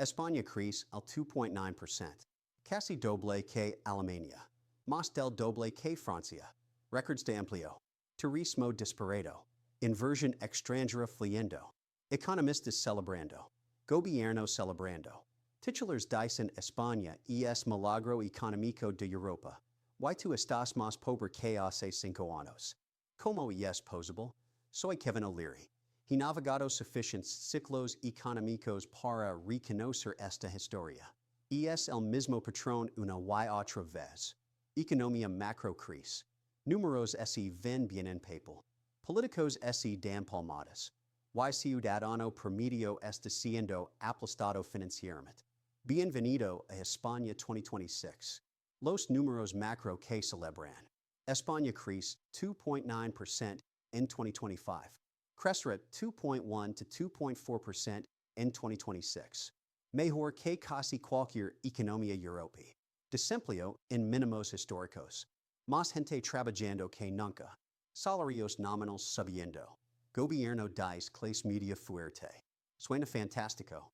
España CRECE 2.9%. Casi doble que Alemania. Más del doble que Francia. Records de empleo. Turismo disparado. Inversión extranjera fluyendo. Economistas celebrando. Gobierno celebrando. Titulares dicen España es milagro económico de Europa. ¿Y tú estás más pobre que hace 5 años? ¿Cómo es posible? Soy Kevin O'Leary. He navegado suficientes ciclos económicos para reconocer esta historia. Es el mismo patrón una y otra vez. Economía macro crisis. Números se ven bien en papel. Políticos se dan palmadas. Y ciudadano promedio está siendo aplastado financieramente. Bienvenido a España 2026. Los números macro que celebran. España CRECE 2.9% in 2025. Crecerá 2.1 to 2.4% in 2026. Mejor que casi cualquier economía europea. Desempleo en mínimos históricos. Más gente trabajando que nunca. Salarios nominales subiendo. Gobierno dice clase media fuerte. Suena fantástico.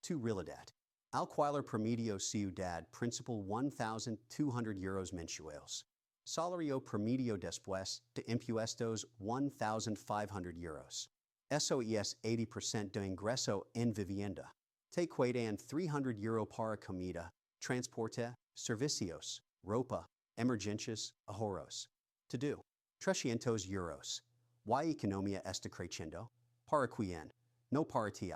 Tu realidad. Alquiler promedio ciudad principal €1,200 mensuales. Salario promedio después de impuestos €1,500. Eso es 80% de ingreso en vivienda. Te quedan €300 para comida, transporte, servicios, ropa, emergencias, ahorros. To do. €300. ¿Y economía está creciendo? ¿Para quién? No para ti.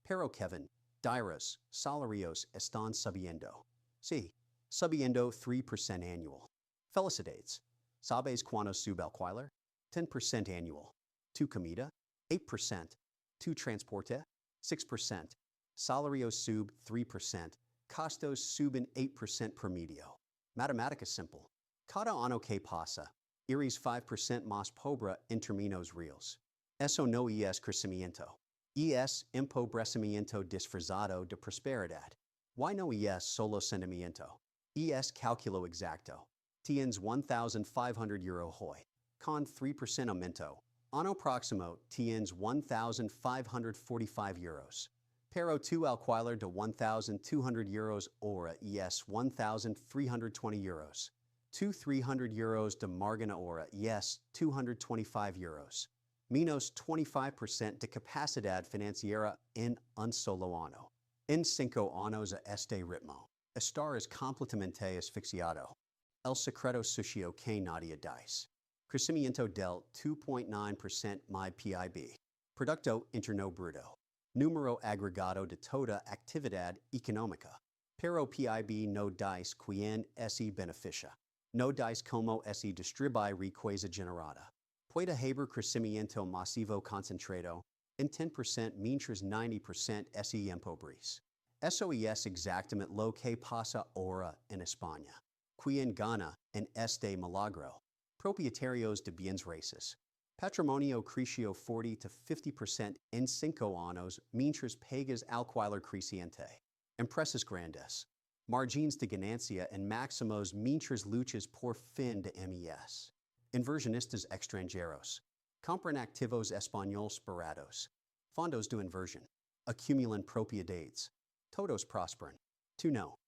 Pero Kevin, dirás, salarios están subiendo. Sí, subiendo 3% anual. Felicidades. ¿Sabes cuándo sube alquiler? 10% anual. Tu comida? 8%. Tu transporte? 6%. Salarios sub 3%. Costos suben 8% promedio. Matemática simple. Cada año que pasa, eres 5% más pobre en términos reales. Eso no es crecimiento. Es empobrecimiento disfrazado de prosperidad. ¿Y no es solo sentimiento? Es cálculo exacto. Tienes €1,500 hoy. Con 3% aumento. Año próximo tienes €1,545. Pero tu alquiler de €1,200 ahora es €1,320. Tu €300 de margen ahora es €225. Menos 25% de capacidad financiera en un solo año. En 5 años a este ritmo, estar es completamente asfixiado. El secreto sucio que nadie dice. Crecimiento del 2.9% my PIB. Producto Interno Bruto. Número agregado de toda actividad económica. Pero PIB no dice quién se beneficia. No dice cómo se distribuye riqueza generada. Puede haber crecimiento masivo concentrado en 10% mientras 90% se empobrece. Eso es exactamente lo que pasa ahora en España. ¿Quién gana en este milagro? Propietarios de bienes raíces. Patrimonio creció 40 to 50% en 5 años mientras pagas alquiler creciente. Empresas grandes. Margins de ganancia en máximos mientras luchas por fin de MES. Inversionistas extranjeros. Compran activos españoles parados. Fondos de inversión. Acumulan propiedades. Todos prosperan. Tú no.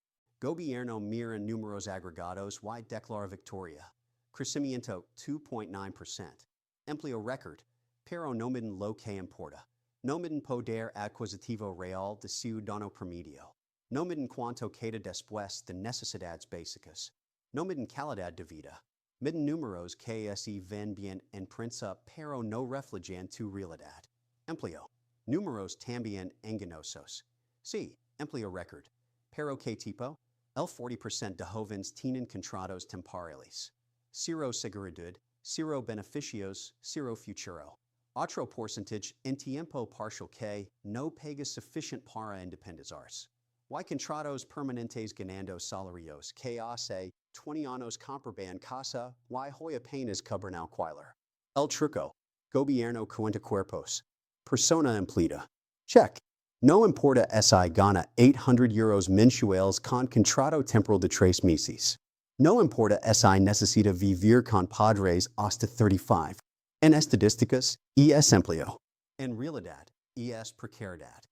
Gobierno mira números agregados y declara victoria. Crecimiento 2.9%. Empleo record. Pero no miden lo que importa. No miden poder adquisitivo real de ciudadano promedio. No miden cuánto queda después de necesidades básicas. No miden calidad de vida. Miden números que se ven bien en prensa pero no reflejan tu realidad. Empleo. Números también engañosos. Sí, empleo record. Pero ¿qué tipo? El 40% de jóvenes tienen contratos temporales. Cero seguridad, cero beneficios, cero futuro. Otro porcentaje en tiempo parcial que no paga suficiente para independizarse. Y contratos permanentes ganando salarios que hace 20 años compraban casa y hoy apenas cubren alquiler. El truco. Gobierno cuenta cuerpos. Persona empleada. Check. No importa si gana €800 mensuales con contrato temporal de 3 meses. No importa si necesita vivir con padres hasta 35. En estadísticas, es empleo. En realidad, es precariedad.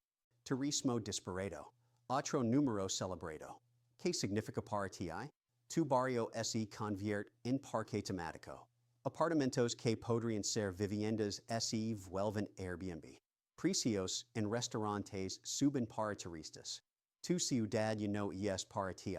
Turismo disparado. Otro número celebrado. Que significa para ti? Tu barrio se convierte en parque temático. Apartamentos que podrían ser viviendas se vuelven Airbnb. Precios en restaurantes suben para turistas. Tu ciudad ya no es para ti.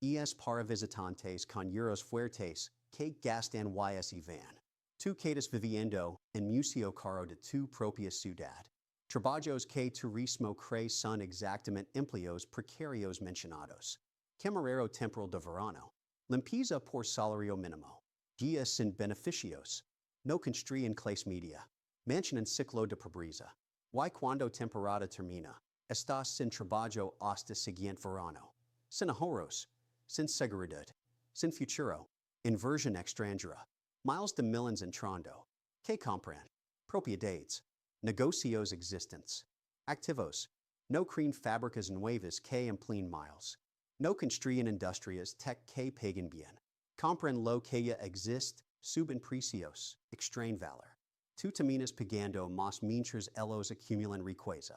Es para visitantes con euros fuertes que gastan y van. Tu quedas viviendo en museo caro de tu propia ciudad. Trabajos que turismo cree son exactamente empleos precarios mencionados. Camarero temporal de verano. Limpieza por salario mínimo. Días sin beneficios. No construyen clase media. Mantienen ciclo de pobreza. Y cuando temporada termina, estás sin trabajo hasta siguiente verano. Sin ahorros. Sin seguridad. Sin futuro. Inversión extranjera. Miles de millions entrando. Que compran. Propiedades. Negocios existentes. Activos. No creen fábricas nuevas que empleen miles. No construyen industrias tech que paguen bien. Compran lo que ya existe, suben precios, extraen valor. Tu terminas pagando más mientras ellos acumulan riqueza.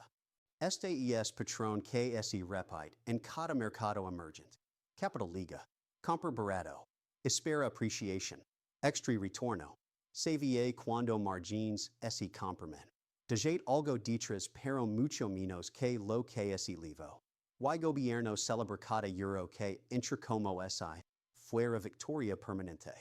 Este es patrón que se repite en cada mercado emergente. Capital Liga. Compra barato. Espera appreciation. Extra retorno. Se ve cuando margins se comprimen. Dejate algo detrás pero mucho menos que lo que se levo. Y gobierno celebra cada euro que entra como si fuera victoria permanente.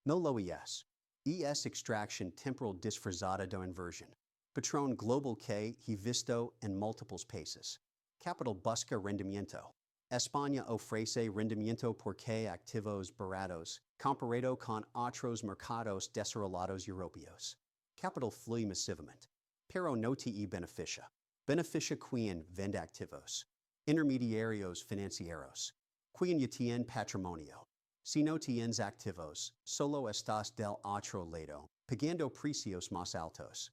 No lo es. Es extraction temporal disfrazada de inversión. Patrón global que he visto en múltiples países. Capital busca rendimiento. España ofrece rendimiento porque activos baratos, comparado con otros mercados desarrollados europeos. Capital fluye masivamente. Pero no te beneficia. Beneficia quien vende activos. Intermediarios financieros. Quien ya tiene patrimonio. Si no tienes activos, solo estás del otro lado, pagando precios más altos.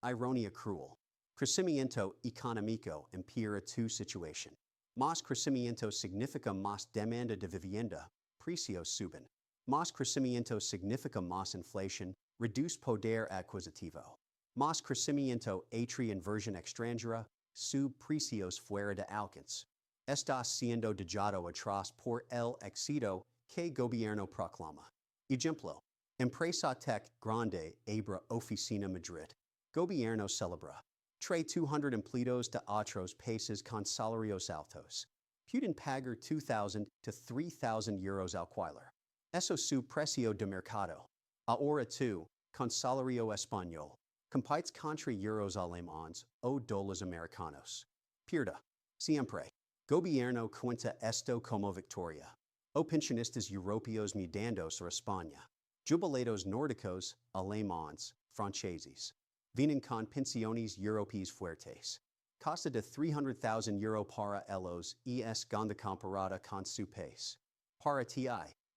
Ironía cruel. Crecimiento económico empeora tu situación. Más crecimiento significa más demanda de vivienda, precios suben. Más crecimiento significa más inflación, reduce poder adquisitivo. Más crecimiento atrae inversión extranjera, sub precios fuera de alcance. Estás siendo dejado atrás por el éxito que gobierno proclama. Ejemplo. Empresa tech grande abre oficina Madrid. Gobierno celebra. Trae 200 empleados de otros países con salarios altos. Pueden pagar 2,000 to 3,000 euros alquiler. Eso su precio de mercado. Ahora tú, con salario español, compites contra euros alemanes o dólares americanos. Pierda. Siempre. Gobierno cuenta esto como victoria. O pensionistas europeos mudándose a España. Jubilados nórdicos, alemanes, franceses. Vienen con pensiones europeas fuertes. Costa de 300,000 euro para ellos es ganda comparada con su país. Para ti,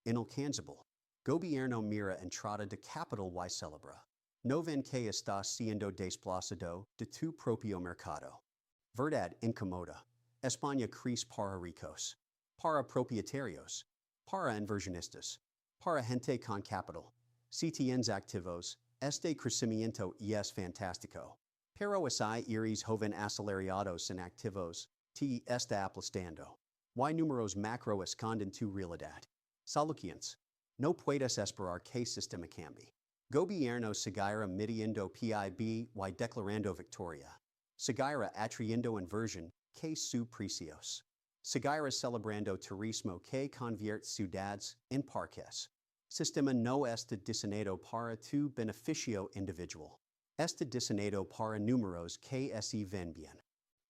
inalcanzable. Gobierno mira entrada de capital y celebra. No ven que estás siendo desplazado de tu propio mercado. Verdad incomoda. España crece para ricos. Para propietarios. Para inversionistas. Para gente con capital. Si tienes activos, este crecimiento es fantástico. Pero si eres joven asalariados en activos, te está aplastando. Y números macro esconden tu realidad. Soluciones. No puedes esperar que sistema cambie. Gobierno seguirá midiendo PIB y declarando victoria. Seguirá atrayendo inversión que sub precios. Seguirá celebrando turismo que convierte ciudades en parques. Sistema no está diseñado para tu beneficio individual. Está diseñado para números que se ven bien.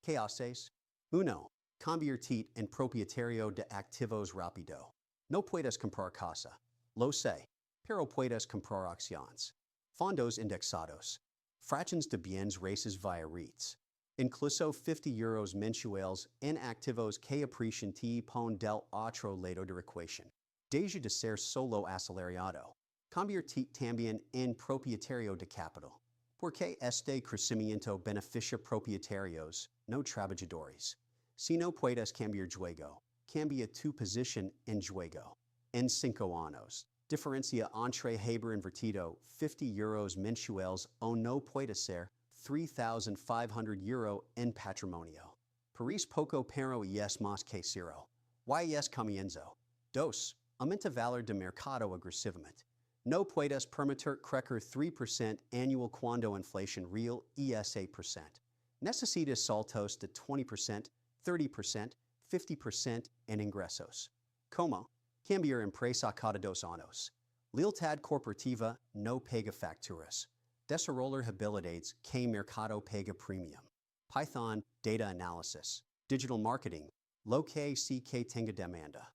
¿Qué haces? 1. Convertir en propietario de activos rápido. No puedes comprar casa. Lo sé. Pero puedes comprar acciones. Fondos indexados. Fractions de bienes raíces via REITs. Incluso 50 euros mensuales en activos que aprecian te pon del otro lado de ecuación. Deja de ser solo asalariado. Convertir también en propietario de capital. Porque este crecimiento beneficia propietarios, no trabajadores. Si no puedes cambiar juego, cambia tu posición en juego. En 5 años, diferencia entre haber invertido 50 euros mensuales o no puede ser 3,500 euros en patrimonio. Paris poco pero es más que cero. Y es comienzo. Dos. Aumenta valor de mercado agresivamente. No puedes permitir crecer 3% annual cuando inflation real es 8%. Necesitas saltos de 20%, 30%, 50% en ingresos. Como cambiar empresa cada 2 años. Lealtad corporativa no paga facturas. Desarrollar habilidades que mercado paga premium. Python data analysis. Digital marketing. Lo que sí que tenga demanda.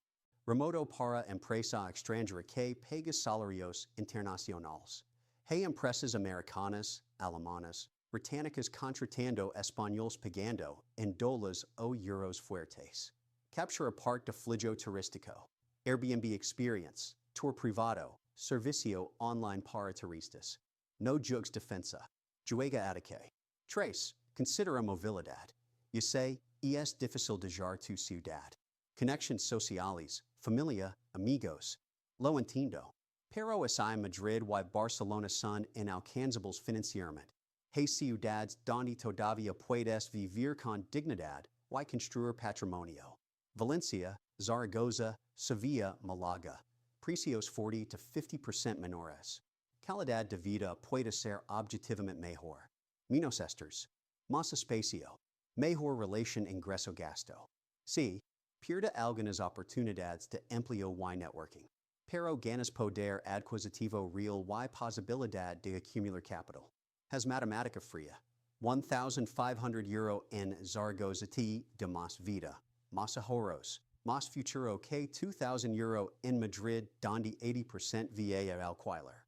Remoto para empresa extranjera que paga salarios internacionales. Hey empresas americanas, alemanas, británicas contratando españoles pagando en dólares o euros fuertes. Captura parte de flujo turístico. Airbnb experience, tour privado, servicio online para turistas. No jugs defensa. Juega ataque. Tres. Considera movilidad. You say, es difícil dejar tu ciudad. Connections sociales, familia, amigos. Lo entiendo. Pero es Madrid y Barcelona son inalcanzables financieramente. Hay ciudades donde todavía puedes vivir con dignidad y construir patrimonio. Valencia, Zaragoza, Sevilla, Málaga. Precios 40 to 50% menores. Calidad de vida puede ser objetivamente mejor. Menos esters. Más espacio. Mejor relación ingreso-gasto. Sí, pierde algunas oportunidades de empleo y networking. Pero ganas poder adquisitivo real y posibilidad de acumular capital. Has matemática fría. 1,500 euro en Zaragoza de más vida. Más ahorros. Más futuro que 2,000 euro en Madrid donde 80% va al alquiler.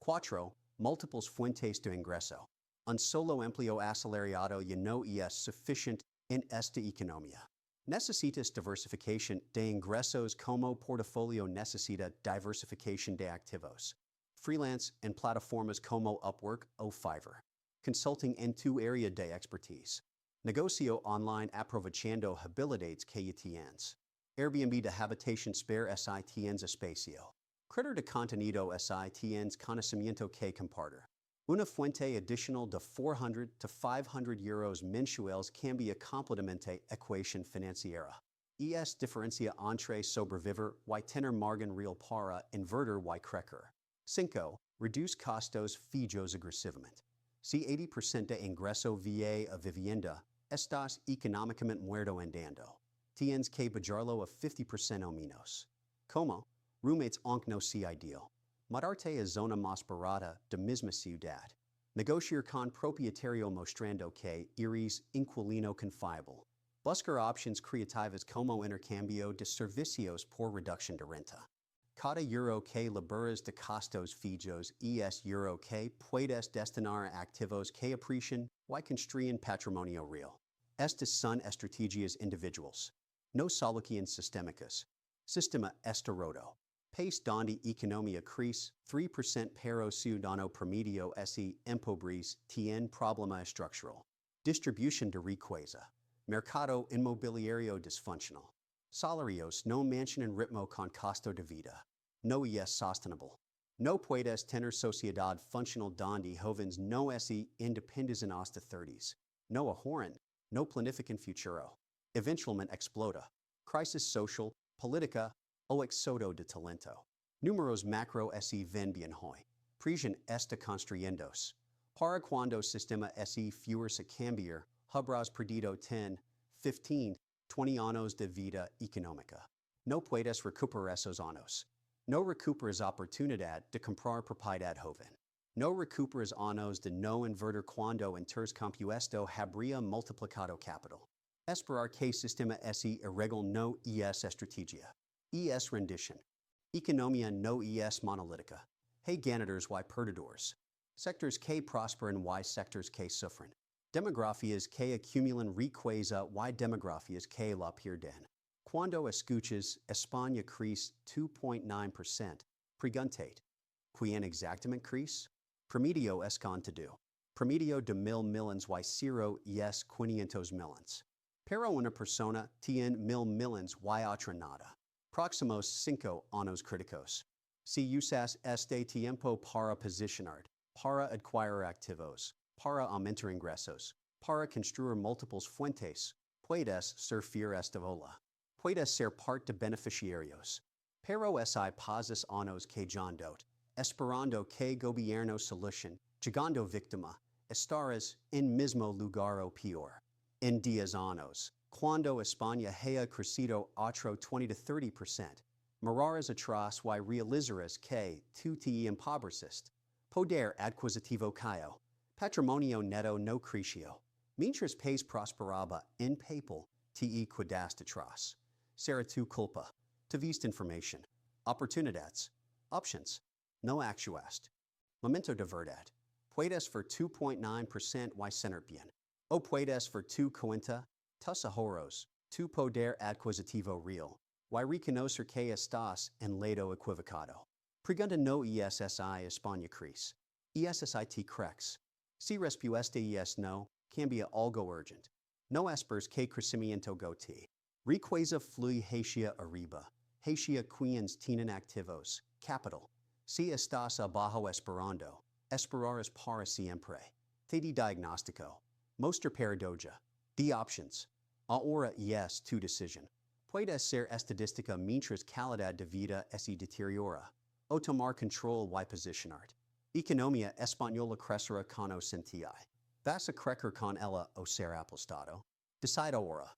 4. Múltiples fuentes de ingreso. Un solo empleo asalariado ya no es suficiente en esta economía. Necesitas diversificación de ingresos como portafolio necesita diversificación de activos. Freelance en plataformas como Upwork o Fiverr. Consulting en tu área de expertise. Negocio online aprovechando habilidades que ya tienes. Airbnb de habitación spare si tienes espacio. Creador de contenido si tienes conocimiento que compartir. Una fuente adicional de 400 to 500 euros mensuales cambia completamente ecuación financiera. Es diferencia entre sobrevivir y tener margen real para invertir y crecer. 5. Reduce costos fijos agresivamente. Si 80% de ingreso va a vivienda, estás económicamente muerto andando. Tienes que bajarlo a 50% o menos. Como? Roommates aunque no sea ideal. Mudarte a zona más barata de misma ciudad. Negociar con propietario mostrando que eres inquilino confiable. Buscar options creativas como intercambio de servicios por reducción de renta. Cada euro que liberas de costos fijos es euro que puedes destinar a activos que aprecian y construyen patrimonio real. Estas son estrategias individuales. No solo que sistémicas. Sistema está roto. País donde economía crece 3% pero ciudadano promedio se empobrece tiene problema estructural. Distribución de riqueza. Mercado inmobiliario disfuncional. Salarios no mantienen ritmo con costo de vida. No es sostenible. No puedes tener sociedad funcional donde jóvenes no se independizan hasta 30s. No ahorran. No planifican futuro. Eventualmente explota. Crisis social, política, o éxodo de talento. Números macro se ven bien hoy. Presión está construyéndose. Para cuando sistema se fuerza a cambiar, habrás perdido 10, 15, 20 años de vida económica. No puedes recuperar esos años. No recuperas oportunidad de comprar propiedad joven. No recuperas años de no invertir cuando enters compuesto habría multiplicado capital. Esperar que sistema se irregular no es estrategia. Es rendición. Economía no es monolítica. Hay ganadores y perdedores. Sectors que prosperan y sectors que sufren. Demografías que acumulan riqueza y demografías que la pierden. Cuando escuchas España CRECE 2.9%, preguntate, ¿quién exactamente crece? Promedio es contado. Promedio de 1,000 millones y cero es 500 millones. Pero una persona tiene 1,000 millones y otra nada. Próximos 5 años críticos. Si usas este tiempo para posicionar, para adquirir activos, para aumentar ingresos, para construir múltiples fuentes, Puedes surfir esta ola. Puedes ser parte beneficiarios. Pero si pasas años quejando, esperando que gobierno solución, llegando víctima, estarás en mismo lugar o peor. En 10 años, cuando España haya crecido otro 20 to 30%, mirarás atrás y realizarás que tú te empobreciste. Poder adquisitivo cayó. Patrimonio neto no creció. Mientras país prosperaba en papel, te quedaste atrás. Será tu culpa. Te viste información. Oportunidades. Options. No actuaste. Momento de verdad. Puedes for 2.9% y cenar bien. O puedes for 2.40, tus ahorros, tu poder adquisitivo real, y reconocer que estás en lado equivocado. Pregunta no ESSI España CRECE. ESSIT CRECE. Si respuesta es no, cambia algo urgent. No esperes que crecimiento gote. Requesa flui hacia arriba. Hacia quienes tienen activos. Capital. Si estás abajo esperando, esperarás para siempre. Te di diagnóstico. Mostra paradoja. The options. Ahora es tu decisión. Puedes ser estadística mientras calidad de vida se deteriora. O tomar control y posicionarte. Economía española crecerá con o sin ti. Vas a crecer con ella o ser apostado. Decide ahora.